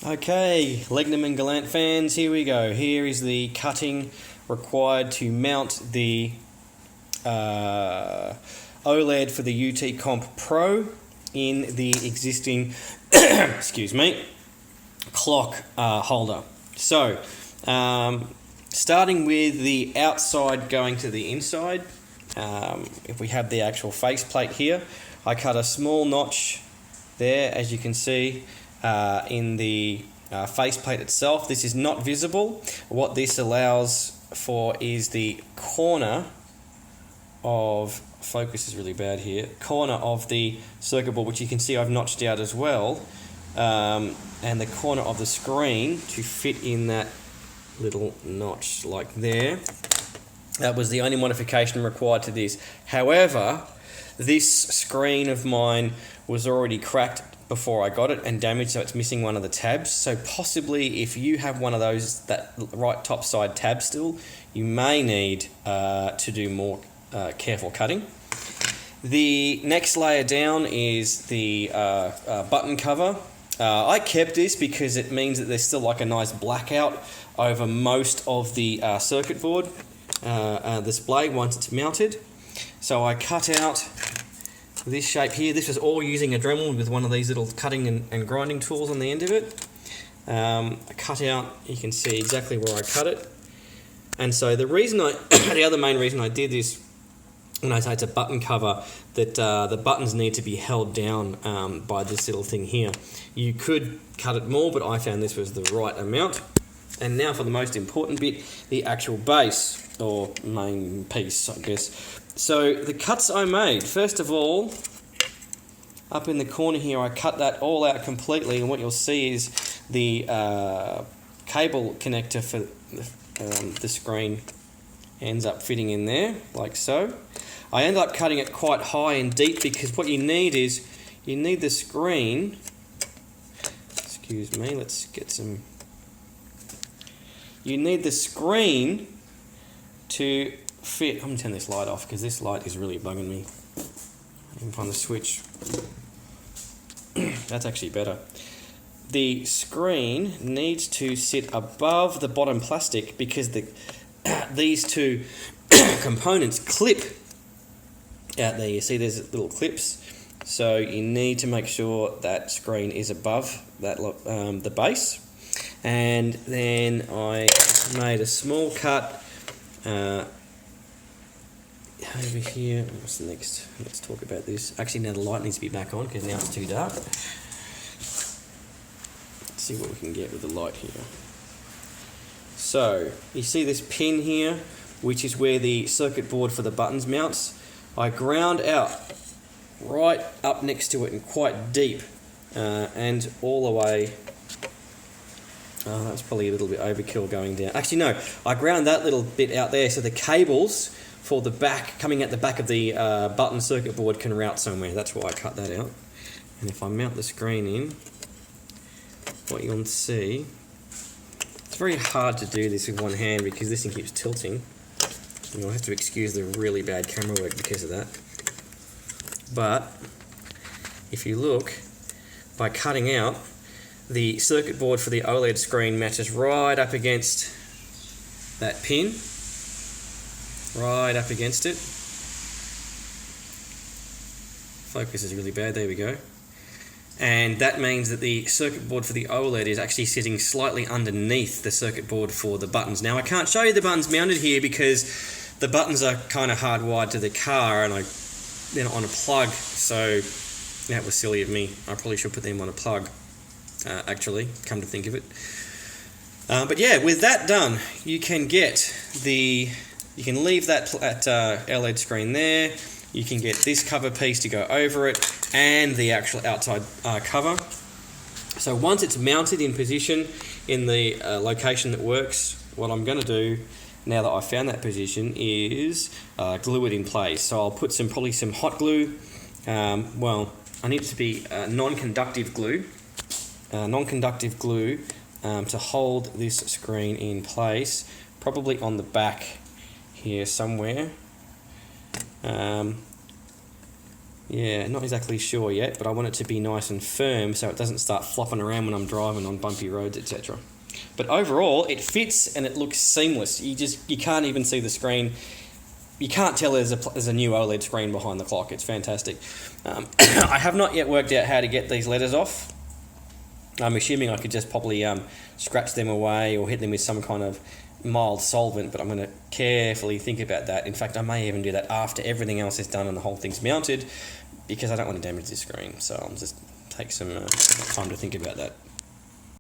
Okay, Legnum and Galant fans, here we go. Here is the cutting required to mount the OLED for the UTCOMP Pro in the existing excuse me, clock holder. So, starting with the outside going to the inside, if we have the actual faceplate here, I cut a small notch there, as you can see, in the faceplate itself. This is not visible. What this allows for is the corner of, focus is really bad here, corner of the circuit board, which you can see I've notched out as well, and the corner of the screen to fit in that little notch like there. That was the only modification required to this. However, this screen of mine was already cracked before I got it and damaged, so it's missing one of the tabs. So possibly if you have one of those, that right top side tab still, you may need to do more careful cutting. The next layer down is the button cover. I kept this because it means that there's still like a nice blackout over most of the circuit board display once it's mounted. So I cut out this shape here. This was all using a Dremel with one of these little cutting and grinding tools on the end of it. I cut out, you can see exactly where I cut it. And so the reason the other main reason I did this, when I say it's a button cover, that the buttons need to be held down by this little thing here. You could cut it more, but I found this was the right amount. And now for the most important bit, the actual base, or main piece, I guess. So the cuts I made, first of all, up in the corner here, I cut that all out completely, and what you'll see is the cable connector for the screen ends up fitting in there, like so. I ended up cutting it quite high and deep because what you need is, you need the screen, excuse me, let's get some, you need the screen to fit. I'm going to turn this light off because this light is really bugging me. I can find the switch. That's actually better. The screen needs to sit above the bottom plastic because these two components clip out there. You see there's little clips, so you need to make sure that screen is above that the base. And then I made a small cut over here. What's the next? Let's talk about this. Actually, now the light needs to be back on because now it's too dark. Let's see what we can get with the light here. So you see this pin here, which is where the circuit board for the buttons mounts. I ground out right up next to it and quite deep, and all the way. Oh, that's probably a little bit overkill going down. Actually, no, I ground that little bit out there so the cables for the back, coming at the back of the button circuit board, can route somewhere. That's why I cut that out. And if I mount the screen in, what you'll see, it's very hard to do this with one hand because this thing keeps tilting. You'll have to excuse the really bad camera work because of that. But if you look, by cutting out, the circuit board for the OLED screen matches right up against that pin, right up against it. Focus is really bad, there we go. And that means that the circuit board for the OLED is actually sitting slightly underneath the circuit board for the buttons. Now I can't show you the buttons mounted here because the buttons are kind of hardwired to the car and they're not on a plug, so that was silly of me. I probably should put them on a plug. Actually, come to think of it. But yeah, with that done, you can leave that LED screen there. You can get this cover piece to go over it and the actual outside cover. So once it's mounted in position in the location that works, what I'm going to do now that I've found that position is glue it in place. So I'll put probably some hot glue. Well, I need it to be non-conductive glue. To hold this screen in place, probably on the back here somewhere. Yeah, not exactly sure yet, but I want it to be nice and firm so it doesn't start flopping around when I'm driving on bumpy roads, etc. But overall, it fits and it looks seamless. You can't even see the screen. You can't tell there's a new OLED screen behind the clock. It's fantastic. I have not yet worked out how to get these letters off. I'm assuming I could just probably scratch them away or hit them with some kind of mild solvent, but I'm going to carefully think about that. In fact, I may even do that after everything else is done and the whole thing's mounted, because I don't want to damage the screen. So I'll just take some time to think about that.